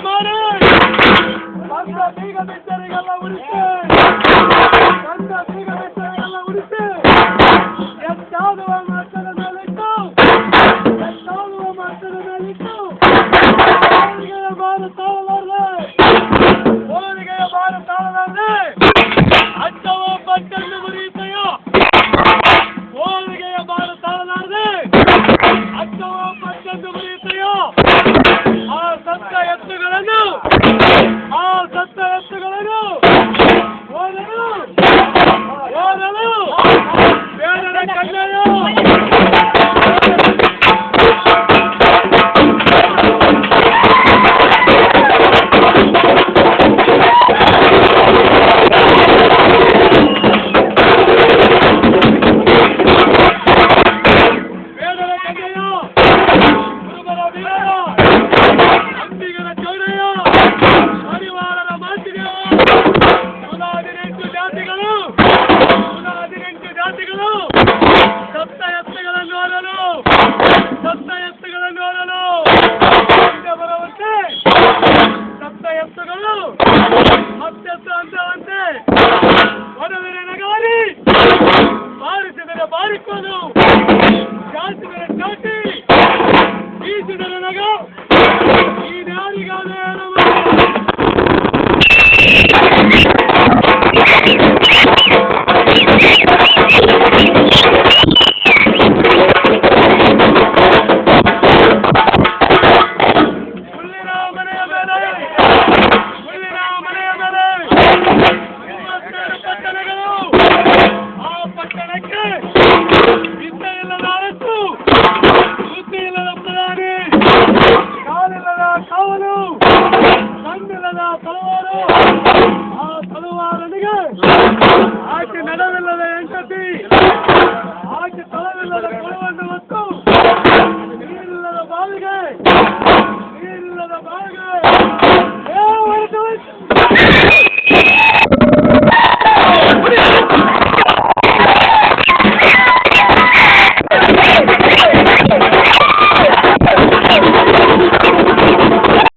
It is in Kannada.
ಮಾಡಿ ಬಂದ ಬೀಗ ಬಿಟ್ಟರಿಗೆಲ್ಲ ಉಳಿಸಿ ಬಂದ ಬೀಗ ಬಿಟ್ಟರಿಗೆಲ್ಲ ಉಳಿಸಿ ಎಷ್ಟಾಗುವ ಮಾತದ ಮೇಲಿಟ್ಟು ಎಷ್ಟಾಗುವ ಮಾತದ ಮೇಲಿಟ್ಟು ಹೋಳಿಗೆಯ ಬಾರು ತಾಳಲಾರದೆ ಹೋಳಿಗೆಯ ಬಾರು ತಾಳಲಾರದೆ ಅಜ್ಜವ ಪಟ್ಟನ್ನು ಮುರಿಯುತ್ತೆಯೋ ಹೋಳಿಗೆಯ ಬಾರು ತಾಳಲಾರದೆ ಅಜ್ಜವ ಪಟ್ಟನ್ನು ಮುರಿಯುತ್ತೆಯೋ ಆ ಸತ್ತ ಎತ್ತುಗಳನ್ನು ಓದಲು ಬೇಡರ ಕಣ್ಣಯ್ಯ ಬಾರಿಕೋದು ಜಾತಿಗಳ ಜಾತಿ ಬೀಸಿದರ ನಗ ಈ ನ್ಯಾರಿಗಾದ ಆಕೆ ನಡವಿಲ್ಲದ ಹೆಂಡತಿ ಆಕೆ ತಳವಿಲ್ಲದ ಕೊಳವನ್ನು ಹೊತ್ತು ನೀರಿಲ್ಲದ ಬಾವಿಗೆ